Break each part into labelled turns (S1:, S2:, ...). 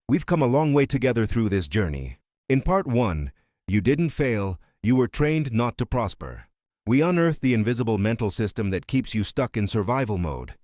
S1: We've come a long way together through this journey. In part 1, you didn't fail, you were trained not to prosper. We unearthed the invisible mental system that keeps you stuck in survival mode,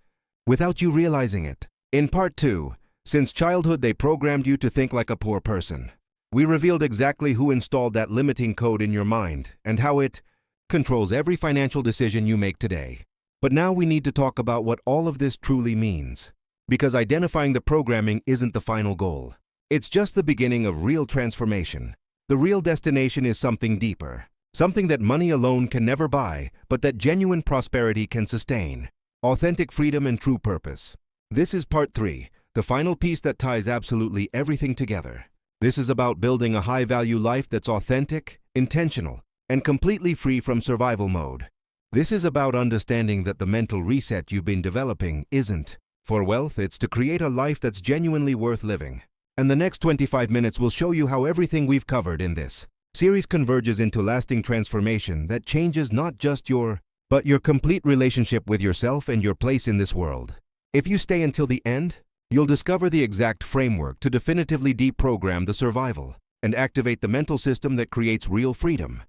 S1: without you realizing it. In part 2, since childhood they programmed you to think like a poor person. We revealed exactly who installed that limiting code in your mind and how it controls every financial decision you make today. But now we need to talk about what all of this truly means. Because identifying the programming isn't the final goal. It's just the beginning of real transformation. The real destination is something deeper. Something that money alone can never buy, but that genuine prosperity can sustain. Authentic freedom and true purpose. This is part 3, the final piece that ties absolutely everything together. This is about building a high-value life that's authentic, intentional, and completely free from survival mode. This is about understanding that the mental reset you've been developing isn't for wealth, it's to create a life that's genuinely worth living. And the next 25 minutes will show you how everything we've covered in this series converges into lasting transformation that changes not just but your complete relationship with yourself and your place in this world. If you stay until the end, you'll discover the exact framework to definitively deprogram the survival and activate the mental system that creates real freedom.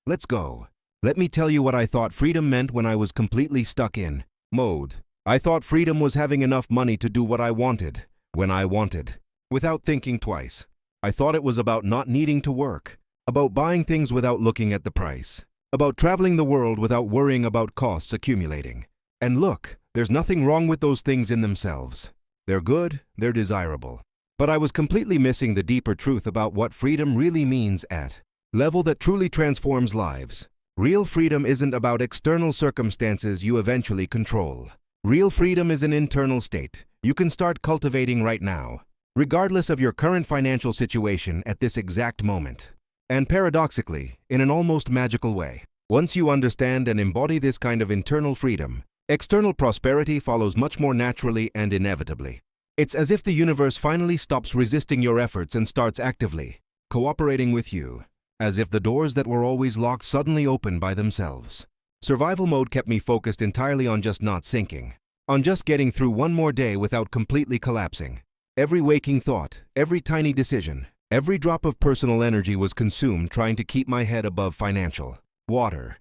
S1: Let's go. Let me tell you what I thought freedom meant when I was completely stuck in mode. I thought freedom was having enough money to do what I wanted, when I wanted, without thinking twice. I thought it was about not needing to work, about buying things without looking at the price, about traveling the world without worrying about costs accumulating. And look, there's nothing wrong with those things in themselves. They're good, they're desirable. But I was completely missing the deeper truth about what freedom really means at level that truly transforms lives. Real freedom isn't about external circumstances you eventually control. Real freedom is an internal state you can start cultivating right now, regardless of your current financial situation at this exact moment. And paradoxically, in an almost magical way, once you understand and embody this kind of internal freedom, external prosperity follows much more naturally and inevitably. It's as if the universe finally stops resisting your efforts and starts actively cooperating with you, as if the doors that were always locked suddenly open by themselves. Survival mode kept me focused entirely on just not sinking, on just getting through one more day without completely collapsing. Every waking thought, every tiny decision, every drop of personal energy was consumed trying to keep my head above financial water.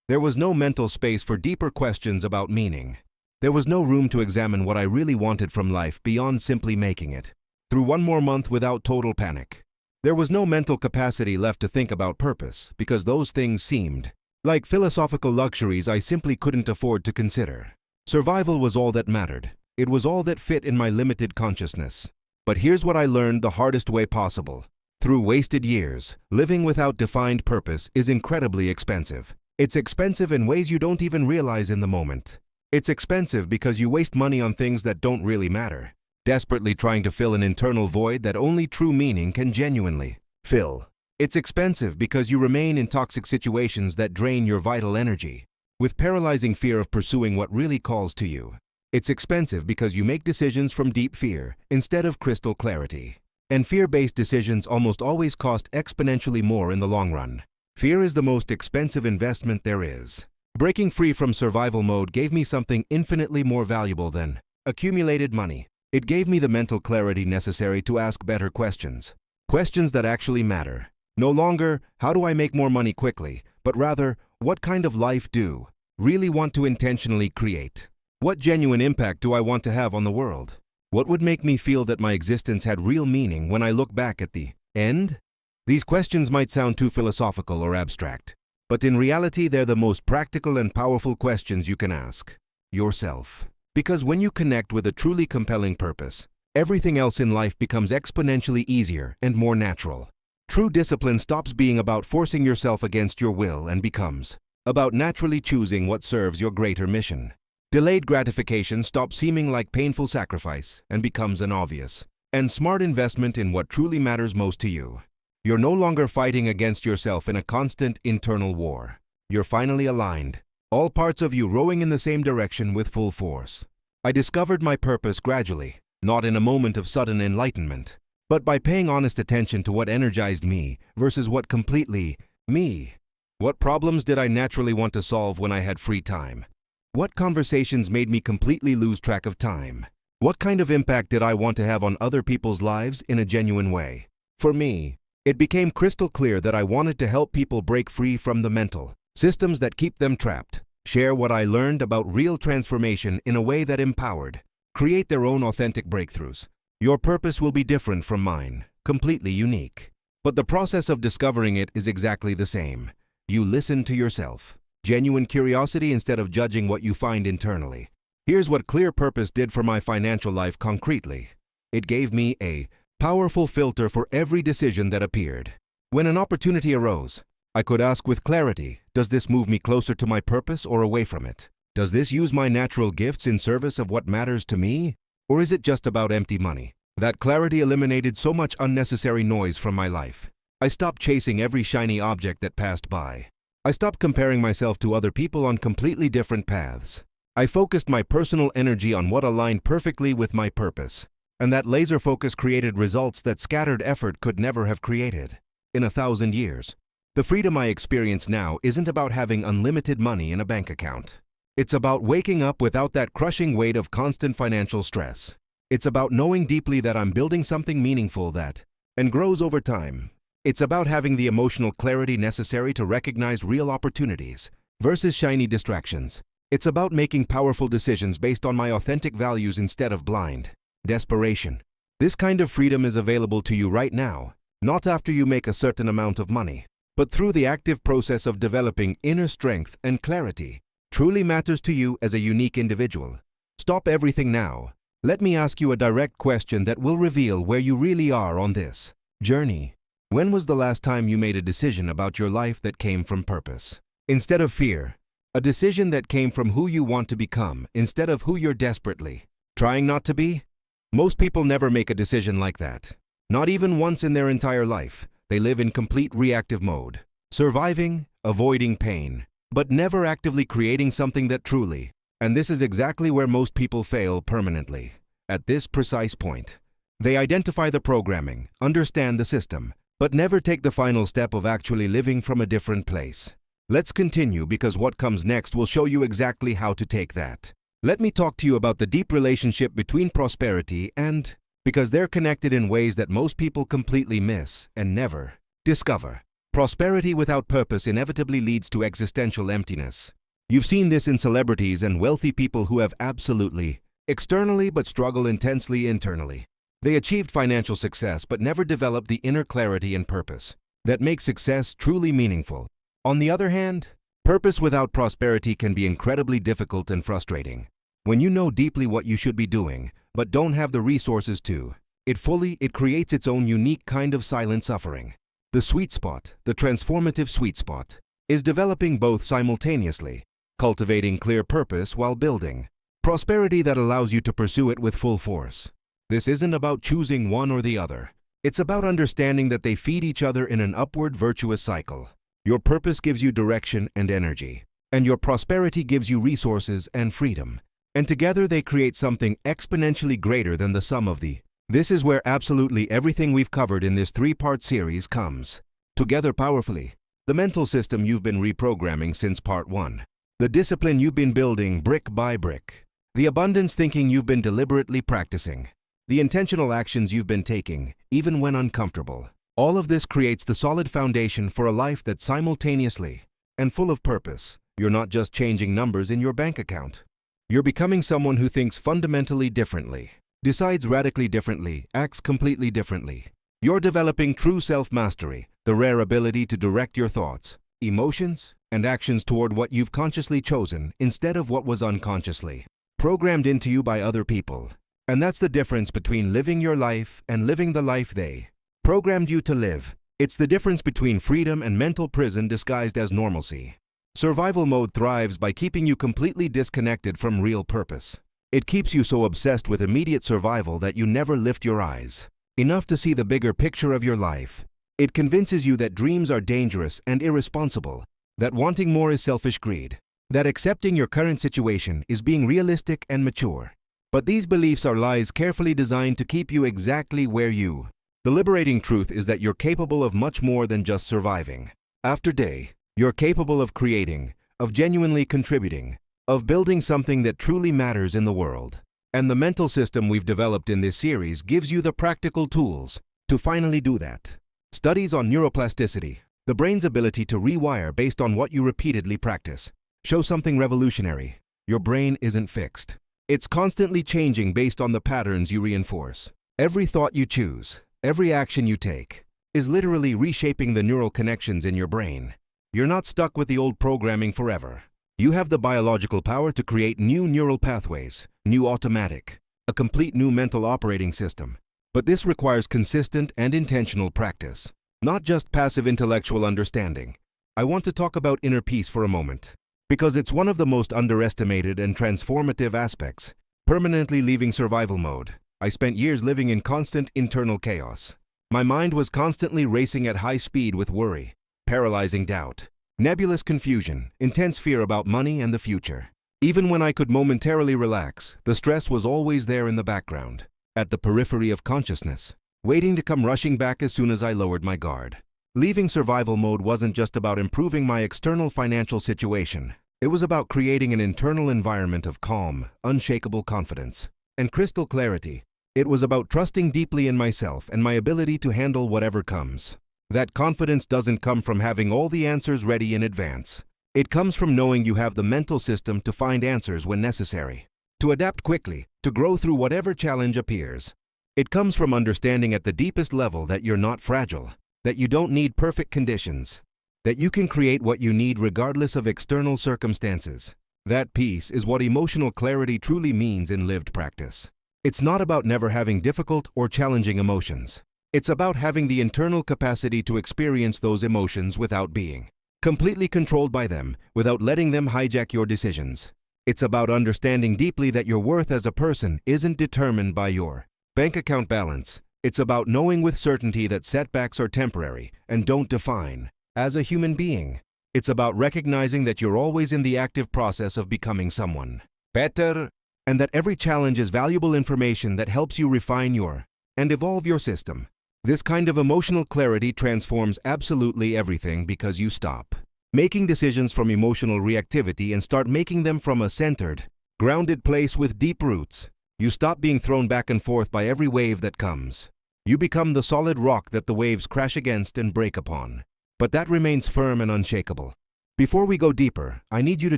S1: There was no mental space for deeper questions about meaning. There was no room to examine what I really wanted from life beyond simply making it through one more month without total panic. There was no mental capacity left to think about purpose because those things seemed like philosophical luxuries I simply couldn't afford to consider. Survival was all that mattered. It was all that fit in my limited consciousness. But here's what I learned the hardest way possible. Through wasted years, living without defined purpose is incredibly expensive. It's expensive in ways you don't even realize in the moment. It's expensive because you waste money on things that don't really matter, desperately trying to fill an internal void that only true meaning can genuinely fill. It's expensive because you remain in toxic situations that drain your vital energy, with paralyzing fear of pursuing what really calls to you. It's expensive because you make decisions from deep fear instead of crystal clarity. And fear-based decisions almost always cost exponentially more in the long run. Fear is the most expensive investment there is. Breaking free from survival mode gave me something infinitely more valuable than accumulated money. It gave me the mental clarity necessary to ask better questions. Questions that actually matter. No longer, how do I make more money quickly, but rather, what kind of life do I really want to intentionally create? What genuine impact do I want to have on the world? What would make me feel that my existence had real meaning when I look back at the end? These questions might sound too philosophical or abstract, but in reality they're the most practical and powerful questions you can ask yourself. Because when you connect with a truly compelling purpose, everything else in life becomes exponentially easier and more natural. True discipline stops being about forcing yourself against your will and becomes about naturally choosing what serves your greater mission. Delayed gratification stops seeming like painful sacrifice and becomes an obvious and smart investment in what truly matters most to you. You're no longer fighting against yourself in a constant internal war. You're finally aligned, all parts of you rowing in the same direction with full force. I discovered my purpose gradually, not in a moment of sudden enlightenment, but by paying honest attention to what energized me versus what completely me. What problems did I naturally want to solve when I had free time? What conversations made me completely lose track of time? What kind of impact did I want to have on other people's lives in a genuine way? For me, it became crystal clear that I wanted to help people break free from the mental systems that keep them trapped, share what I learned about real transformation in a way that empowered, create their own authentic breakthroughs. Your purpose will be different from mine, completely unique. But the process of discovering it is exactly the same. You listen to yourself. Genuine curiosity instead of judging what you find internally. Here's what clear purpose did for my financial life concretely. It gave me a powerful filter for every decision that appeared. When an opportunity arose, I could ask with clarity, does this move me closer to my purpose or away from it? Does this use my natural gifts in service of what matters to me? Or is it just about empty money? That clarity eliminated so much unnecessary noise from my life. I stopped chasing every shiny object that passed by. I stopped comparing myself to other people on completely different paths. I focused my personal energy on what aligned perfectly with my purpose. And that laser focus created results that scattered effort could never have created. In 1,000 years. The freedom I experience now isn't about having unlimited money in a bank account. It's about waking up without that crushing weight of constant financial stress. It's about knowing deeply that I'm building something meaningful that and grows over time. It's about having the emotional clarity necessary to recognize real opportunities versus shiny distractions. It's about making powerful decisions based on my authentic values instead of blind desperation. This kind of freedom is available to you right now, not after you make a certain amount of money, but through the active process of developing inner strength and clarity. Truly matters to you as a unique individual. Stop everything now. Let me ask you a direct question that will reveal where you really are on this journey. When was the last time you made a decision about your life that came from purpose? Instead of fear, a decision that came from who you want to become instead of who you're desperately trying not to be? Most people never make a decision like that. Not even once in their entire life. They live in complete reactive mode, surviving, avoiding pain, but never actively creating something that truly. And this is exactly where most people fail permanently. At this precise point, they identify the programming, understand the system, but never take the final step of actually living from a different place. Let's continue because what comes next will show you exactly how to take that. Let me talk to you about the deep relationship between prosperity and because they're connected in ways that most people completely miss and never discover. Prosperity without purpose inevitably leads to existential emptiness. You've seen this in celebrities and wealthy people who have absolutely externally but struggle intensely internally. They achieved financial success but never developed the inner clarity and purpose that makes success truly meaningful. On the other hand, purpose without prosperity can be incredibly difficult and frustrating. When you know deeply what you should be doing, but don't have the resources to, it creates its own unique kind of silent suffering. The sweet spot, the transformative sweet spot, is developing both simultaneously, cultivating clear purpose while building prosperity that allows you to pursue it with full force. This isn't about choosing one or the other. It's about understanding that they feed each other in an upward virtuous cycle. Your purpose gives you direction and energy, and your prosperity gives you resources and freedom. And together they create something exponentially greater than the sum of the. This is where absolutely everything we've covered in this 3-part series comes together powerfully. The mental system you've been reprogramming since part 1. The discipline you've been building brick by brick. The abundance thinking you've been deliberately practicing. The intentional actions you've been taking, even when uncomfortable. All of this creates the solid foundation for a life that's simultaneously and full of purpose. You're not just changing numbers in your bank account. You're becoming someone who thinks fundamentally differently, decides radically differently, acts completely differently. You're developing true self-mastery, the rare ability to direct your thoughts, emotions, and actions toward what you've consciously chosen instead of what was unconsciously programmed into you by other people. And that's the difference between living your life and living the life they programmed you to live. It's the difference between freedom and mental prison disguised as normalcy. Survival mode thrives by keeping you completely disconnected from real purpose. It keeps you so obsessed with immediate survival that you never lift your eyes enough to see the bigger picture of your life. It convinces you that dreams are dangerous and irresponsible, that wanting more is selfish greed, that accepting your current situation is being realistic and mature. But these beliefs are lies carefully designed to keep you exactly where you. The liberating truth is that you're capable of much more than just surviving. After day, you're capable of creating, of genuinely contributing, of building something that truly matters in the world. And the mental system we've developed in this series gives you the practical tools to finally do that. Studies on neuroplasticity, the brain's ability to rewire based on what you repeatedly practice, show something revolutionary. Your brain isn't fixed. It's constantly changing based on the patterns you reinforce. Every thought you choose, every action you take, is literally reshaping the neural connections in your brain. You're not stuck with the old programming forever. You have the biological power to create new neural pathways, new automatic, a complete new mental operating system. But this requires consistent and intentional practice, not just passive intellectual understanding. I want to talk about inner peace for a moment, because it's one of the most underestimated and transformative aspects. Permanently leaving survival mode, I spent years living in constant internal chaos. My mind was constantly racing at high speed with worry, paralyzing doubt, nebulous confusion, intense fear about money and the future. Even when I could momentarily relax, the stress was always there in the background, at the periphery of consciousness, waiting to come rushing back as soon as I lowered my guard. Leaving survival mode wasn't just about improving my external financial situation. It was about creating an internal environment of calm, unshakable confidence, and crystal clarity. It was about trusting deeply in myself and my ability to handle whatever comes. That confidence doesn't come from having all the answers ready in advance. It comes from knowing you have the mental system to find answers when necessary, to adapt quickly, to grow through whatever challenge appears. It comes from understanding at the deepest level that you're not fragile, that you don't need perfect conditions, that you can create what you need regardless of external circumstances. That peace is what emotional clarity truly means in lived practice. It's not about never having difficult or challenging emotions. It's about having the internal capacity to experience those emotions without being completely controlled by them, without letting them hijack your decisions. It's about understanding deeply that your worth as a person isn't determined by your bank account balance. It's about knowing with certainty that setbacks are temporary and don't define as a human being. It's about recognizing that you're always in the active process of becoming someone better, and that every challenge is valuable information that helps you refine your and evolve your system. This kind of emotional clarity transforms absolutely everything because you stop making decisions from emotional reactivity and start making them from a centered, grounded place with deep roots. You stop being thrown back and forth by every wave that comes. You become the solid rock that the waves crash against and break upon, but that remains firm and unshakable. Before we go deeper, I need you to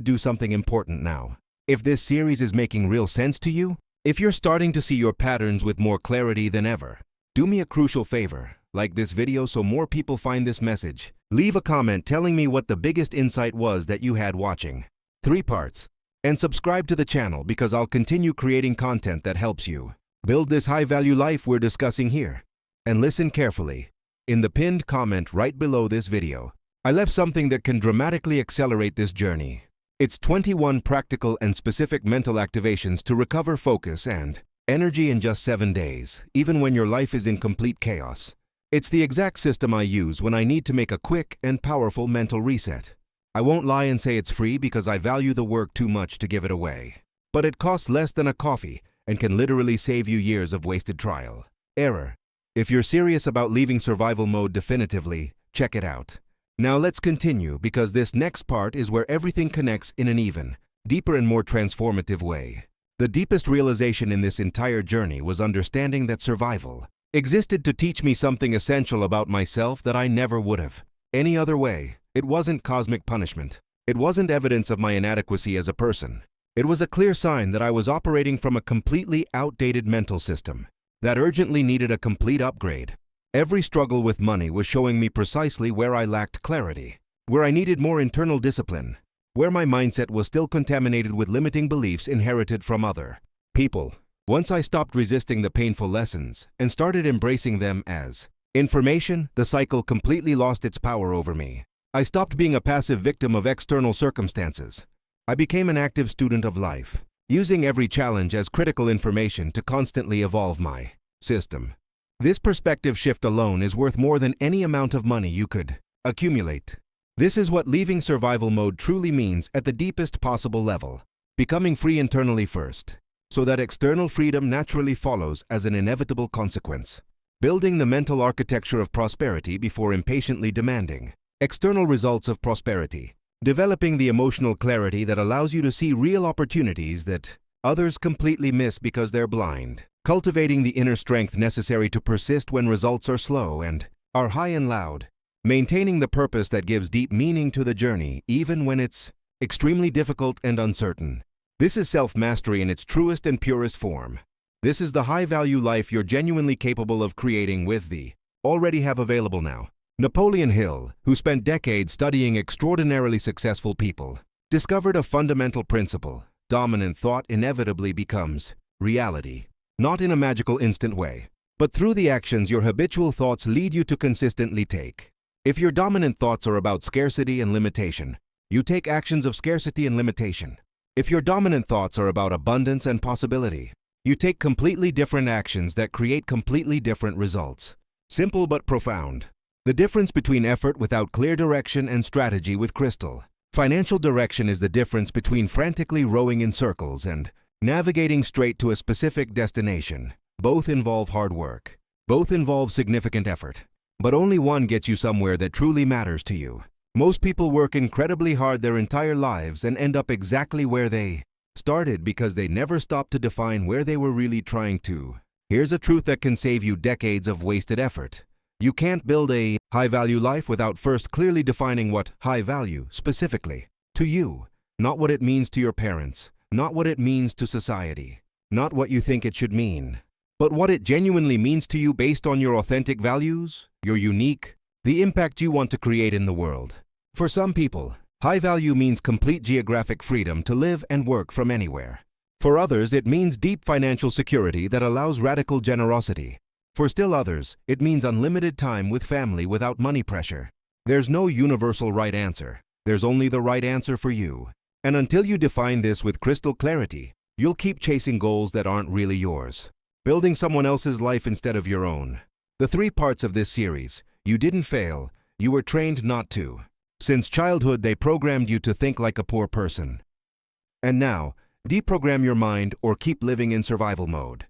S1: do something important now. If this series is making real sense to you, if you're starting to see your patterns with more clarity than ever, do me a crucial favor. Like this video so more people find this message. Leave a comment telling me what the biggest insight was that you had watching 3 parts. And subscribe to the channel because I'll continue creating content that helps you build this high-value life we're discussing here. And listen carefully. In the pinned comment right below this video, I left something that can dramatically accelerate this journey. It's 21 practical and specific mental activations to recover focus and energy in just 7 days, even when your life is in complete chaos. It's the exact system I use when I need to make a quick and powerful mental reset. I won't lie and say it's free because I value the work too much to give it away. But it costs less than a coffee and can literally save you years of wasted trial. Error. If you're serious about leaving survival mode definitively, check it out. Now let's continue because this next part is where everything connects in an even, deeper and more transformative way. The deepest realization in this entire journey was understanding that survival existed to teach me something essential about myself that I never would have any other way. It wasn't cosmic punishment. It wasn't evidence of my inadequacy as a person. It was a clear sign that I was operating from a completely outdated mental system that urgently needed a complete upgrade. Every struggle with money was showing me precisely where I lacked clarity, where I needed more internal discipline, where my mindset was still contaminated with limiting beliefs inherited from other people. Once I stopped resisting the painful lessons and started embracing them as information, the cycle completely lost its power over me. I stopped being a passive victim of external circumstances. I became an active student of life, using every challenge as critical information to constantly evolve my system. This perspective shift alone is worth more than any amount of money you could accumulate. This is what leaving survival mode truly means at the deepest possible level. Becoming free internally first, so that external freedom naturally follows as an inevitable consequence. Building the mental architecture of prosperity before impatiently demanding external results of prosperity. Developing the emotional clarity that allows you to see real opportunities that Others completely miss because they're blind. Cultivating the inner strength necessary to persist when results are slow and are high and loud. Maintaining the purpose that gives deep meaning to the journey, even when it's extremely difficult and uncertain. This is self-mastery in its truest and purest form. This is the high-value life you're genuinely capable of creating with the already have available now. Napoleon Hill, who spent decades studying extraordinarily successful people, discovered a fundamental principle. Dominant thought inevitably becomes reality. Not in a magical instant way, but through the actions your habitual thoughts lead you to consistently take. If your dominant thoughts are about scarcity and limitation, you take actions of scarcity and limitation. If your dominant thoughts are about abundance and possibility, you take completely different actions that create completely different results. Simple but profound. The difference between effort without clear direction and strategy with crystal. Financial direction is the difference between frantically rowing in circles and navigating straight to a specific destination. Both involve hard work. Both involve significant effort. But only one gets you somewhere that truly matters to you. Most people work incredibly hard their entire lives and end up exactly where they started because they never stopped to define where they were really trying to. Here's a truth that can save you decades of wasted effort. You can't build a high-value life without first clearly defining what high value specifically to you, not what it means to your parents, not what it means to society, not what you think it should mean, but what it genuinely means to you based on your authentic values, your unique, the impact you want to create in the world. For some people, high value means complete geographic freedom to live and work from anywhere. For others, it means deep financial security that allows radical generosity. For still others, it means unlimited time with family without money pressure. There's no universal right answer. There's only the right answer for you. And until you define this with crystal clarity, you'll keep chasing goals that aren't really yours. Building someone else's life instead of your own. The 3 parts of this series: you didn't fail, you were trained not to. Since childhood, they programmed you to think like a poor person. And now, deprogram your mind or keep living in survival mode.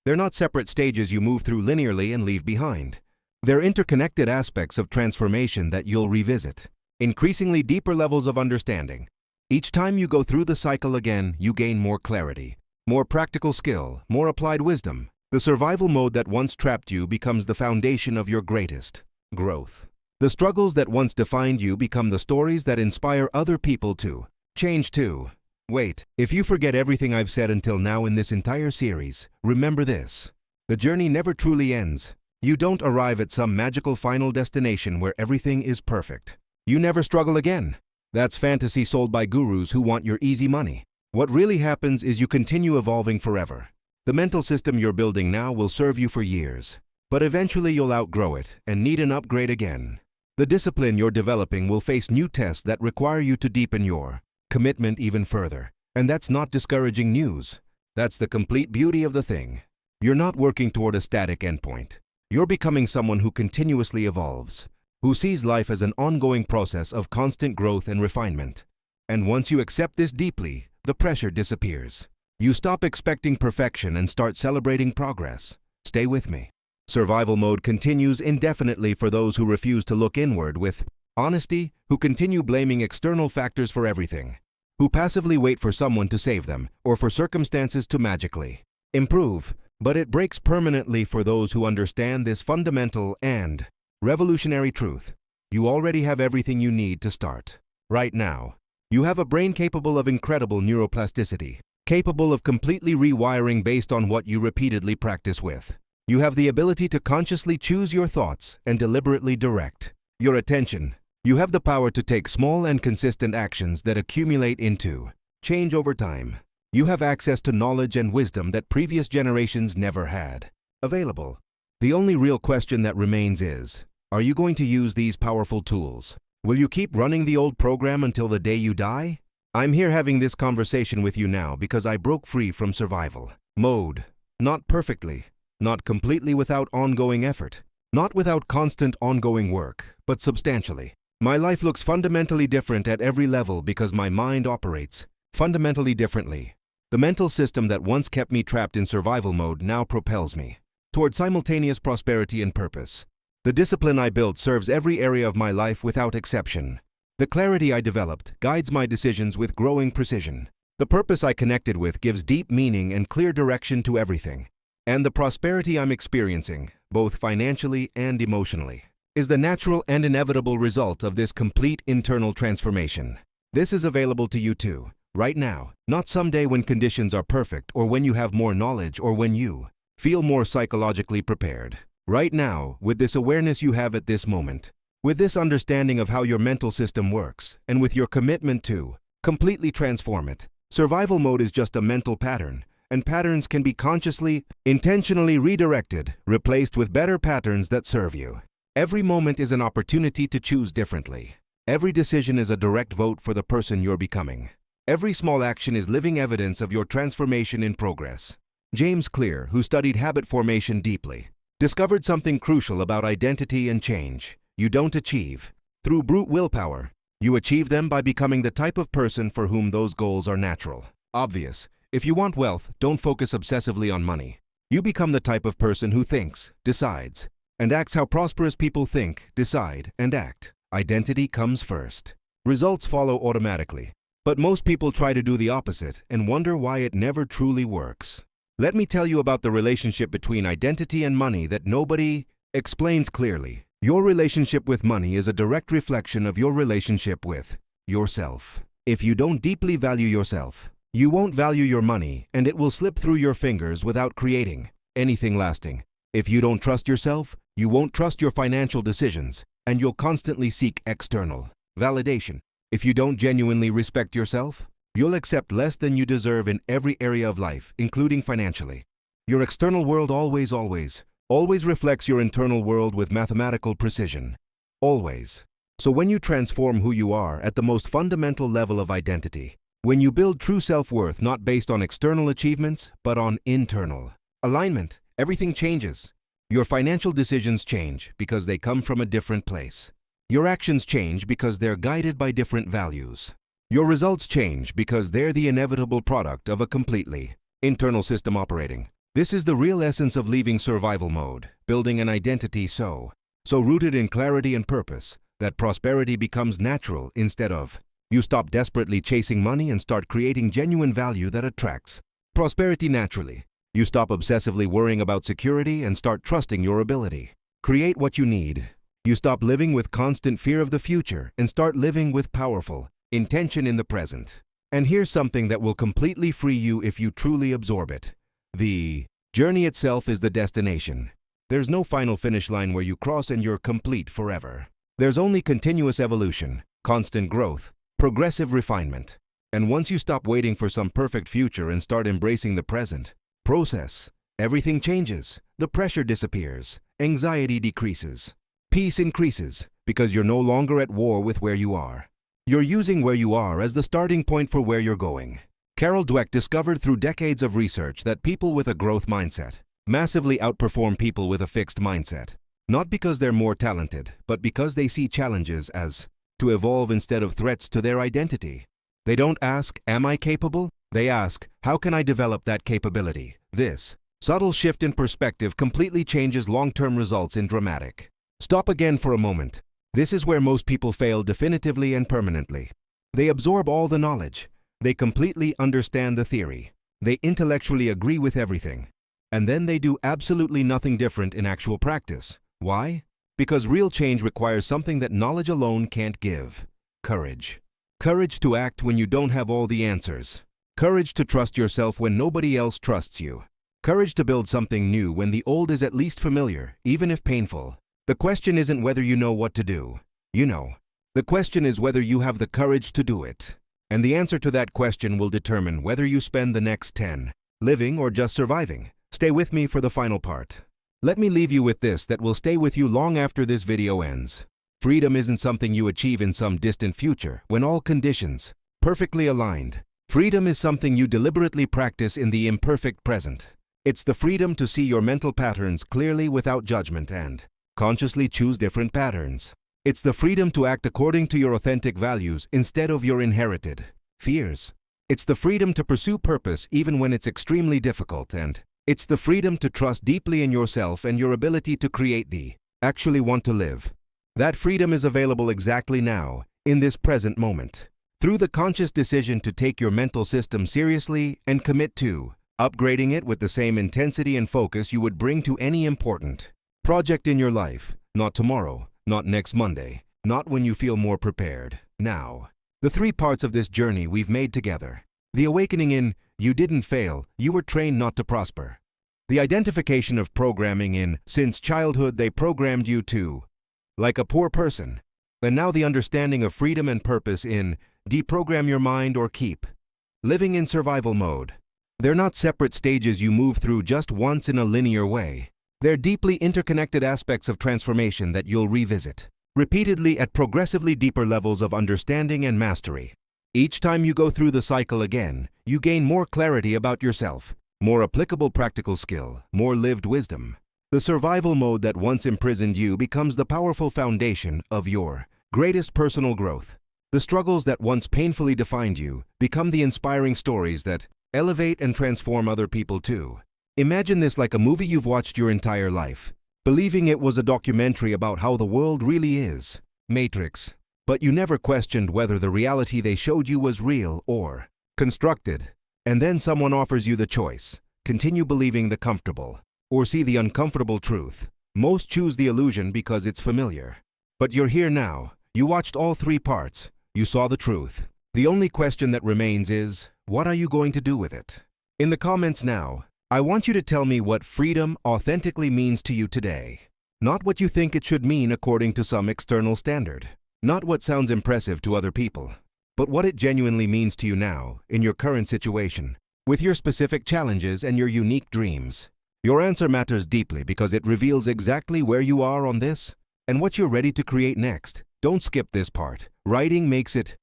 S1: They're not separate stages you move through linearly and leave behind. They're interconnected aspects of transformation that you'll revisit. Increasingly deeper levels of understanding. Each time you go through the cycle again, you gain more clarity, more practical skill, more applied wisdom. The survival mode that once trapped you becomes the foundation of your greatest growth. The struggles that once defined you become the stories that inspire other people to change too. Wait, if you forget everything I've said until now in this entire series, remember this. The journey never truly ends. You don't arrive at some magical final destination where everything is perfect. You never struggle again. That's fantasy sold by gurus who want your easy money. What really happens is you continue evolving forever. The mental system you're building now will serve you for years, but eventually you'll outgrow it and need an upgrade again. The discipline you're developing will face new tests that require you to deepen your commitment even further. And that's not discouraging news. That's the complete beauty of the thing. You're not working toward a static endpoint. You're becoming someone who continuously evolves, who sees life as an ongoing process of constant growth and refinement. And once you accept this deeply, the pressure disappears. You stop expecting perfection and start celebrating progress. Stay with me. Survival mode continues indefinitely for those who refuse to look inward with honesty, who continue blaming external factors for everything, who passively wait for someone to save them or for circumstances to magically improve. But it breaks permanently for those who understand this fundamental and revolutionary truth. You already have everything you need to start. Right now, you have a brain capable of incredible neuroplasticity, capable of completely rewiring based on what you repeatedly practice with. You have the ability to consciously choose your thoughts and deliberately direct your attention. You have the power to take small and consistent actions that accumulate into change over time. You have access to knowledge and wisdom that previous generations never had available. The only real question that remains is, are you going to use these powerful tools? Will you keep running the old program until the day you die? I'm here having this conversation with you now because I broke free from survival mode. Not perfectly, not completely without ongoing effort, not without constant ongoing work, but substantially. My life looks fundamentally different at every level because my mind operates fundamentally differently. The mental system that once kept me trapped in survival mode now propels me toward simultaneous prosperity and purpose. The discipline I built serves every area of my life without exception. The clarity I developed guides my decisions with growing precision. The purpose I connected with gives deep meaning and clear direction to everything. And the prosperity I'm experiencing, both financially and emotionally, is the natural and inevitable result of this complete internal transformation. This is available to you too, right now, not someday when conditions are perfect or when you have more knowledge or when you feel more psychologically prepared. Right now, with this awareness you have at this moment, with this understanding of how your mental system works, and with your commitment to completely transform it, survival mode is just a mental pattern, and patterns can be consciously, intentionally redirected, replaced with better patterns that serve you. Every moment is an opportunity to choose differently. Every decision is a direct vote for the person you're becoming. Every small action is living evidence of your transformation in progress. James Clear, who studied habit formation deeply, discovered something crucial about identity and change. You don't achieve through brute willpower. You achieve them by becoming the type of person for whom those goals are natural. Obvious. If you want wealth, don't focus obsessively on money. You become the type of person who thinks, decides, and acts how prosperous people think, decide, and act. Identity comes first. Results follow automatically. But most people try to do the opposite and wonder why it never truly works. Let me tell you about the relationship between identity and money that nobody explains clearly. Your relationship with money is a direct reflection of your relationship with yourself. If you don't deeply value yourself, you won't value your money, and it will slip through your fingers without creating anything lasting. If you don't trust yourself, you won't trust your financial decisions, and you'll constantly seek external validation. If you don't genuinely respect yourself, you'll accept less than you deserve in every area of life, including financially. Your external world always reflects your internal world with mathematical precision. Always. So when you transform who you are at the most fundamental level of identity, when you build true self-worth not based on external achievements, but on internal alignment, everything changes. Your financial decisions change because they come from a different place. Your actions change because they're guided by different values. Your results change because they're the inevitable product of a completely internal system operating. This is the real essence of leaving survival mode, building an identity so rooted in clarity and purpose that prosperity becomes natural instead of. You stop desperately chasing money and start creating genuine value that attracts prosperity naturally. You stop obsessively worrying about security and start trusting your ability. Create what you need. You stop living with constant fear of the future and start living with powerful intention in the present. And here's something that will completely free you if you truly absorb it. The journey itself is the destination. There's no final finish line where you cross and you're complete forever. There's only continuous evolution, constant growth, progressive refinement. And once you stop waiting for some perfect future and start embracing the present process, everything changes. The pressure disappears, anxiety decreases, peace increases, because you're no longer at war with where you are. You're using where you are as the starting point for where you're going. Carol Dweck discovered through decades of research that people with a growth mindset massively outperform people with a fixed mindset. Not because they're more talented, but because they see challenges as to evolve instead of threats to their identity. They don't ask, "Am I capable?" They ask, "How can I develop that capability?" This subtle shift in perspective completely changes long-term results in dramatic. Stop again for a moment. This is where most people fail definitively and permanently. They absorb all the knowledge. They completely understand the theory. They intellectually agree with everything. And then they do absolutely nothing different in actual practice. Why? Because real change requires something that knowledge alone can't give. Courage. Courage to act when you don't have all the answers. Courage to trust yourself when nobody else trusts you. Courage to build something new when the old is at least familiar, even if painful. The question isn't whether you know what to do. You know. The question is whether you have the courage to do it. And the answer to that question will determine whether you spend the next 10 living or just surviving. Stay with me for the final part. Let me leave you with this that will stay with you long after this video ends. Freedom isn't something you achieve in some distant future when all conditions perfectly aligned. Freedom is something you deliberately practice in the imperfect present. It's the freedom to see your mental patterns clearly without judgment and consciously choose different patterns. It's the freedom to act according to your authentic values instead of your inherited fears. It's the freedom to pursue purpose even when it's extremely difficult, and it's the freedom to trust deeply in yourself and your ability to create the actually want to live. That freedom is available exactly now, in this present moment. through the conscious decision to take your mental system seriously and commit to upgrading it with the same intensity and focus you would bring to any important project in your life. Not tomorrow, not next Monday, not when you feel more prepared. Now. The three parts of this journey we've made together. The awakening in you didn't fail, you were trained not to prosper. The identification of programming in since childhood they programmed you to like a poor person. And now the understanding of freedom and purpose in deprogram your mind or keep living in survival mode. They're not separate stages you move through just once in a linear way. They're deeply interconnected aspects of transformation that you'll revisit repeatedly at progressively deeper levels of understanding and mastery. Each time you go through the cycle again, you gain more clarity about yourself, more applicable practical skill, more lived wisdom. The survival mode that once imprisoned you becomes the powerful foundation of your greatest personal growth. The struggles that once painfully defined you become the inspiring stories that elevate and transform other people too. Imagine this like a movie you've watched your entire life, believing it was a documentary about how the world really is. Matrix. But you never questioned whether the reality they showed you was real or constructed. And then someone offers you the choice. Continue believing the comfortable, or see the uncomfortable truth. Most choose the illusion because it's familiar. But you're here now. You watched all three parts. You saw the truth. The only question that remains is, what are you going to do with it? In the comments now, I want you to tell me what freedom authentically means to you today. Not what you think it should mean according to some external standard. Not what sounds impressive to other people, but what it genuinely means to you now, in your current situation, with your specific challenges and your unique dreams. Your answer matters deeply because it reveals exactly where you are on this and what you're ready to create next. Don't skip this part. Writing makes it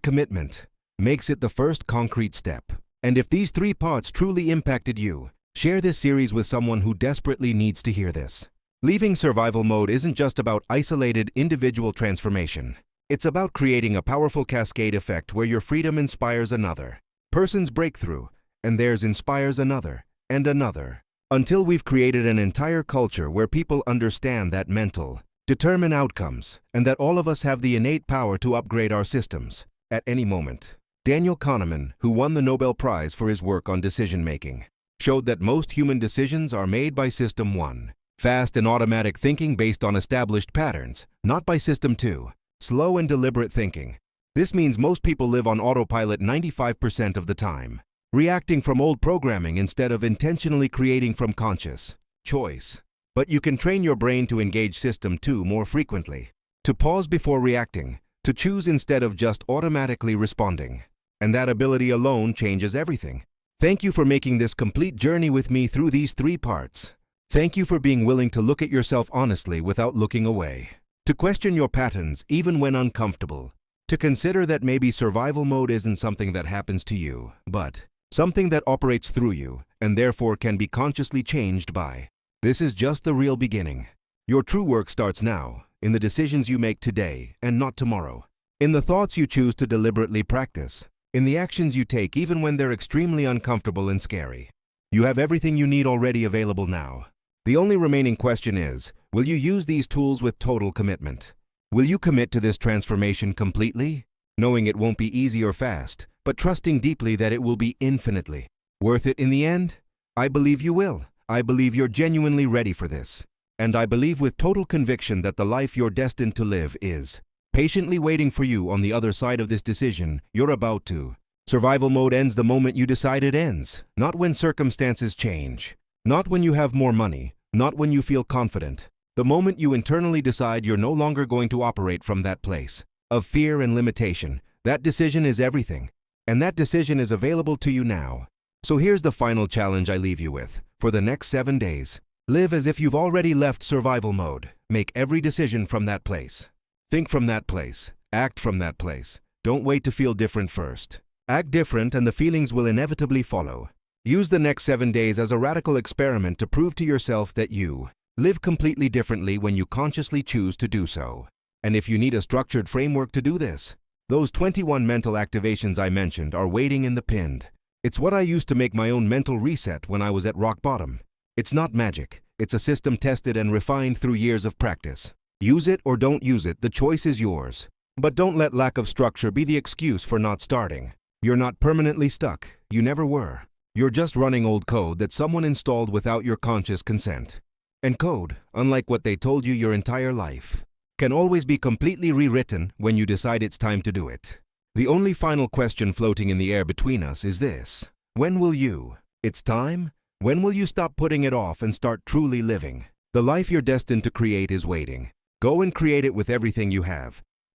S1: commitment, makes it the first concrete step. And if these three parts truly impacted you, share this series with someone who desperately needs to hear this. Leaving survival mode isn't just about isolated individual transformation. It's about creating a powerful cascade effect where your freedom inspires another person's breakthrough, and theirs inspires another, and another, until we've created an entire culture where people understand that mental determine outcomes, and that all of us have the innate power to upgrade our systems at any moment. Daniel Kahneman, who won the Nobel Prize for his work on decision-making, showed that most human decisions are made by System 1. Fast and automatic thinking based on established patterns, not by System 2. Slow and deliberate thinking. This means most people live on autopilot 95% of the time, reacting from old programming instead of intentionally creating from conscious choice. But you can train your brain to engage System 2 more frequently, to pause before reacting, to choose instead of just automatically responding. And that ability alone changes everything. Thank you for making this complete journey with me through these three parts. Thank you for being willing to look at yourself honestly without looking away. To question your patterns even when uncomfortable. To consider that maybe survival mode isn't something that happens to you, but something that operates through you and therefore can be consciously changed by. This is just the real beginning. Your true work starts now, in the decisions you make today and not tomorrow. In the thoughts you choose to deliberately practice. In the actions you take even when they're extremely uncomfortable and scary. You have everything you need already available now. The only remaining question is, will you use these tools with total commitment? Will you commit to this transformation completely, knowing it won't be easy or fast, but trusting deeply that it will be infinitely worth it in the end? I believe you will. I believe you're genuinely ready for this. And I believe with total conviction that the life you're destined to live is patiently waiting for you on the other side of this decision you're about to. Survival mode ends the moment you decide it ends, not when circumstances change. Not when you have more money, not when you feel confident. The moment you internally decide you're no longer going to operate from that place of fear and limitation, that decision is everything. And that decision is available to you now. So here's the final challenge I leave you with. For the next 7 days, live as if you've already left survival mode. Make every decision from that place. Think from that place. Act from that place. Don't wait to feel different first. Act different and the feelings will inevitably follow. Use the next 7 days as a radical experiment to prove to yourself that you live completely differently when you consciously choose to do so. And if you need a structured framework to do this, those 21 mental activations I mentioned are waiting in the pinned. It's what I used to make my own mental reset when I was at rock bottom. It's not magic. It's a system tested and refined through years of practice. Use it or don't use it, the choice is yours. But don't let lack of structure be the excuse for not starting. You're not permanently stuck. You never were. You're just running old code that someone installed without your conscious consent. And code, unlike what they told you your entire life, can always be completely rewritten when you decide it's time to do it. The only final question floating in the air between us is this: when will you? It's time? When will you stop putting it off and start truly living? The life you're destined to create is waiting. Go and create it with everything you have.